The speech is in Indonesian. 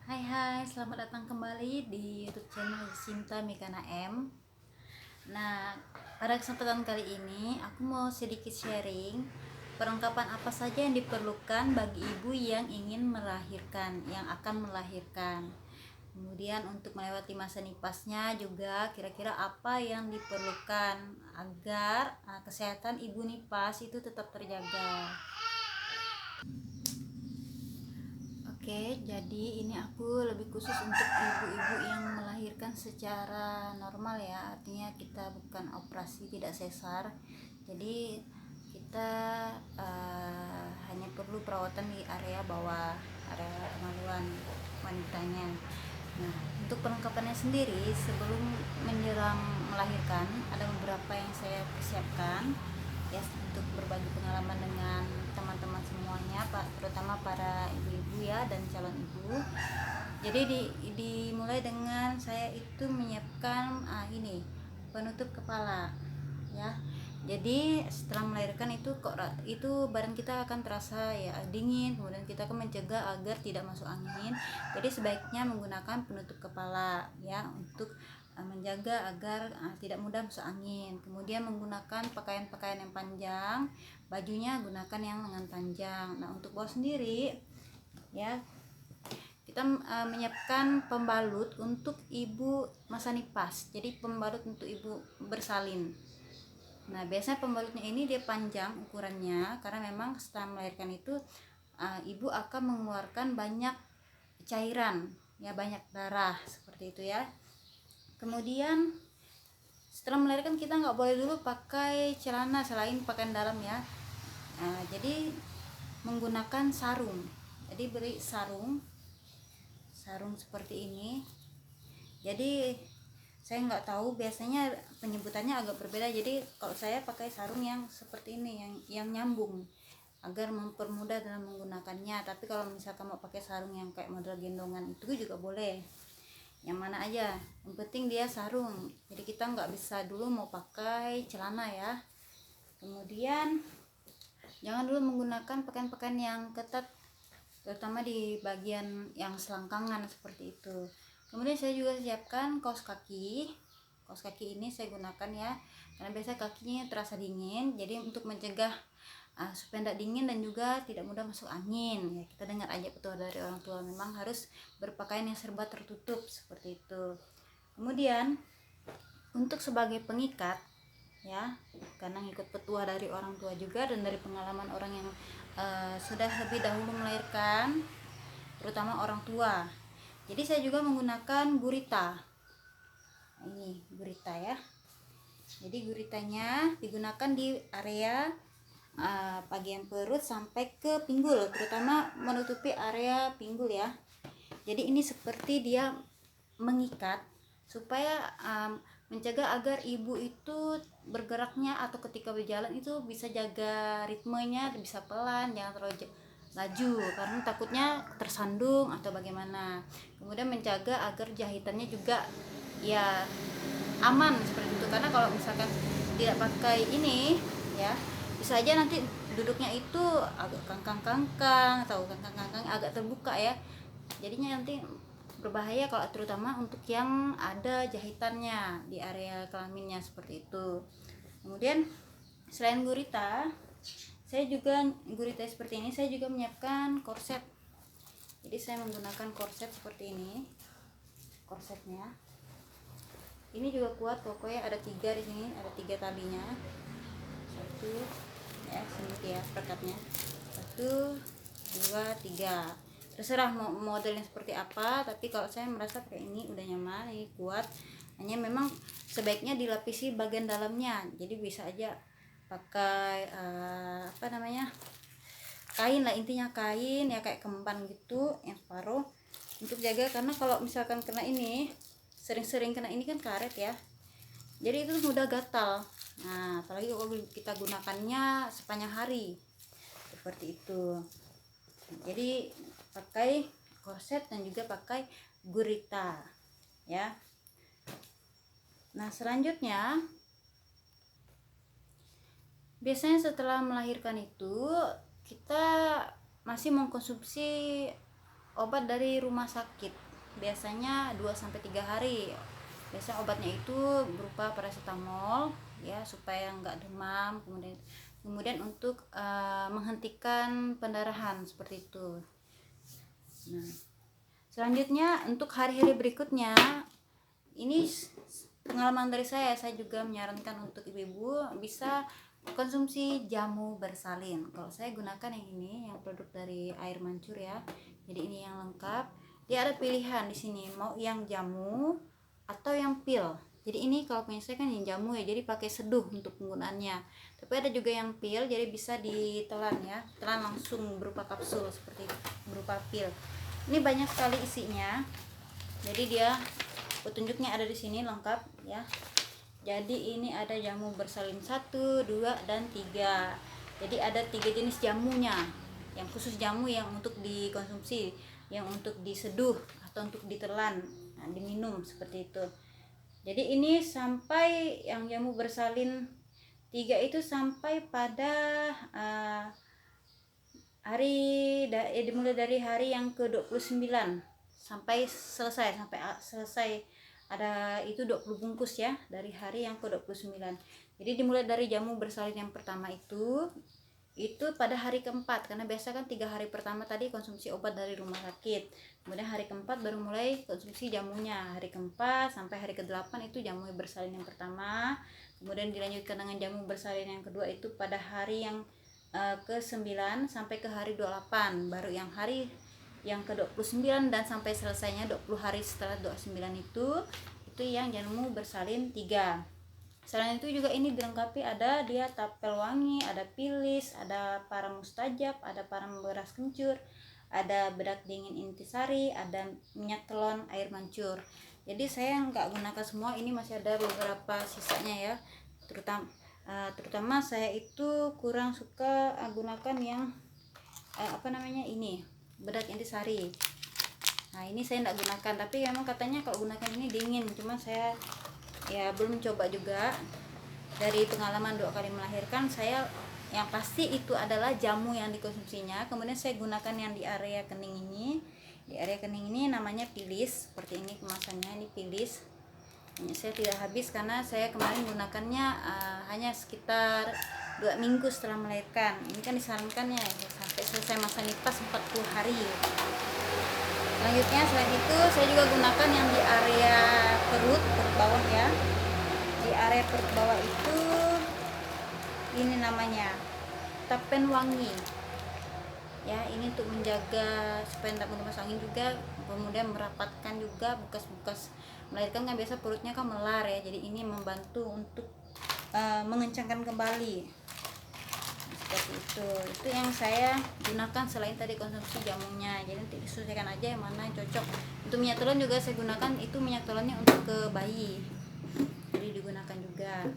Hai, selamat datang kembali di YouTube channel Sinta Mikana M. Nah, pada kesempatan kali ini aku mau sedikit sharing perlengkapan apa saja yang diperlukan bagi ibu yang ingin melahirkan, yang akan melahirkan. Kemudian untuk melewati masa nipasnya juga kira-kira apa yang diperlukan agar kesehatan ibu nipas itu tetap terjaga. Oke, jadi ini aku lebih khusus untuk ibu-ibu yang melahirkan secara normal ya, artinya kita bukan operasi, tidak sesar. Jadi kita hanya perlu perawatan di area bawah, area kemaluan wanitanya. Nah, untuk perlengkapannya sendiri sebelum menjelang melahirkan ada beberapa yang saya persiapkan ya untuk berbagi pengalaman dengan teman-teman semuanya, Pak, terutama para ibu-ibu ya dan calon ibu. Jadi dimulai dengan saya itu menyiapkan ini penutup kepala ya. Jadi setelah melahirkan itu badan kita akan terasa ya dingin, kemudian kita akan mencegah agar tidak masuk angin. Jadi sebaiknya menggunakan penutup kepala ya untuk menjaga agar tidak mudah masuk angin. Kemudian menggunakan pakaian-pakaian yang panjang, bajunya gunakan yang lengan panjang. Nah, untuk bawah sendiri ya kita menyiapkan pembalut untuk ibu masa nipas. Jadi pembalut untuk ibu bersalin. Nah, biasanya pembalutnya ini dia panjang ukurannya karena memang setelah melahirkan itu ibu akan mengeluarkan banyak cairan ya, banyak darah seperti itu ya. Kemudian setelah melahirkan kita nggak boleh dulu pakai celana selain pakaian dalam ya. Jadi menggunakan sarung. Jadi beri sarung seperti ini. Jadi saya nggak tahu, biasanya penyebutannya agak berbeda. Jadi kalau saya pakai sarung yang seperti ini, yang nyambung agar mempermudah dalam menggunakannya. Tapi kalau misalkan mau pakai sarung yang kayak model gendongan itu juga boleh, yang mana aja, yang penting dia sarung. Jadi kita nggak bisa dulu mau pakai celana ya. Kemudian jangan dulu menggunakan pakaian-pakaian yang ketat, terutama di bagian yang selangkangan seperti itu. Kemudian saya juga siapkan kaos kaki. Kaos kaki ini saya gunakan ya karena biasa kakinya terasa dingin, jadi untuk mencegah supaya tidak dingin dan juga tidak mudah masuk angin ya. Kita dengar aja petua dari orang tua, memang harus berpakaian yang serba tertutup seperti itu. Kemudian untuk sebagai pengikat ya, karena ngikut petua dari orang tua juga dan dari pengalaman orang yang sudah lebih dahulu melahirkan, terutama orang tua. Jadi saya juga menggunakan gurita. Ini gurita ya. Jadi guritanya digunakan di area bagian perut sampai ke pinggul, terutama menutupi area pinggul ya. Jadi ini seperti dia mengikat supaya mencegah agar ibu itu bergeraknya atau ketika berjalan itu bisa jaga ritmenya, bisa pelan, jangan terlalu laju karena takutnya tersandung atau bagaimana. Kemudian menjaga agar jahitannya juga ya aman seperti itu, karena kalau misalkan tidak pakai ini ya bisa aja nanti duduknya itu agak kangkang-kangkang atau kangkang-kangkang agak terbuka ya, jadinya nanti berbahaya kalau terutama untuk yang ada jahitannya di area kelaminnya seperti itu. Kemudian selain gurita, gurita seperti ini, saya juga menyiapkan korset. Jadi saya menggunakan korset seperti ini. Korsetnya ini juga kuat, pokoknya ada 3 di sini, ada 3 talinya. 1 ya, sini ya perkatnya. 1 2 3, terserah mau modelnya seperti apa, tapi kalau saya merasa kayak ini udah nyaman, ini kuat. Hanya memang sebaiknya dilapisi bagian dalamnya, jadi bisa aja pakai kain lah, intinya kain ya kayak kemban gitu yang separuh untuk jaga, karena kalau misalkan kena ini, sering-sering kena ini kan karet ya, jadi itu mudah gatal. Nah, apalagi kalau kita gunakannya sepanjang hari seperti itu. Jadi pakai korset dan juga pakai gurita ya. Nah, selanjutnya biasanya setelah melahirkan itu kita masih mengkonsumsi obat dari rumah sakit, biasanya 2 sampai 3 hari. Biasanya obatnya itu berupa paracetamol ya, supaya nggak demam, kemudian untuk menghentikan pendarahan seperti itu. Nah, selanjutnya untuk hari-hari berikutnya, ini pengalaman dari saya juga menyarankan untuk ibu-ibu bisa konsumsi jamu bersalin. Kalau saya gunakan yang ini, yang produk dari Air Mancur ya. Jadi ini yang lengkap. Dia ada pilihan di sini, mau yang jamu atau yang pil. Jadi ini kalau punya saya kan yang jamu ya, jadi pakai seduh untuk penggunaannya. Tapi ada juga yang pil, jadi bisa ditelan ya, telan langsung berupa kapsul seperti itu, berupa pil. Ini banyak sekali isinya. Jadi dia petunjuknya ada di sini lengkap ya. Jadi ini ada jamu bersalin 1, 2, dan 3. Jadi ada 3 jenis jamunya. Yang khusus jamu yang untuk dikonsumsi, yang untuk diseduh atau untuk ditelan, nah, diminum seperti itu. Jadi ini sampai yang jamu bersalin 3 itu sampai pada dimulai dari hari yang ke-29 sampai selesai ada itu 20 bungkus ya, dari hari yang ke-29. Jadi dimulai dari jamu bersalin yang pertama itu pada hari keempat, karena biasa kan 3 hari pertama tadi konsumsi obat dari rumah sakit, kemudian hari keempat baru mulai konsumsi jamunya. Hari keempat sampai hari ke-8 itu jamu bersalin yang pertama, kemudian dilanjutkan dengan jamu bersalin yang kedua itu pada hari yang ke-9 sampai ke hari 28, baru yang hari yang ke-29 dan sampai selesainya 20 hari setelah 29 itu yang jamu bersalin 3. Selain itu juga ini dilengkapi ada dia tapel wangi, ada pilis, ada parang mustajab, ada parang beras kencur, ada bedak dingin intisari, ada minyak telon Air Mancur. Jadi saya nggak gunakan semua, ini masih ada beberapa sisanya ya. Terutama saya itu kurang suka gunakan yang ini bedak intisari. Nah ini saya nggak gunakan, tapi memang katanya kalau gunakan ini dingin, cuma saya ya belum coba juga. Dari pengalaman 2 kali melahirkan, saya yang pasti itu adalah jamu yang dikonsumsinya. Kemudian saya gunakan yang di area kening ini. Di area kening ini namanya pilis, seperti ini kemasannya, ini pilis. Ini saya tidak habis karena saya kemarin gunakannya hanya sekitar 2 minggu setelah melahirkan. Ini kan disarankannya ya, sampai selesai masa nifas 40 hari. Selanjutnya selain itu saya juga gunakan yang di area perut bawah ya. Di area perut bawah itu ini namanya tapen wangi ya, ini untuk menjaga supaya tidak mudah masuk angin juga, kemudian merapatkan juga bekas-bekas melahirkan kan biasa perutnya kan melar ya, jadi ini membantu untuk mengencangkan kembali. Seperti itu yang saya gunakan selain tadi konsumsi jamunya. Jadi nanti disesuaikan aja yang mana yang cocok. Untuk minyak telon juga saya gunakan, itu minyak telonnya untuk ke bayi, jadi digunakan juga.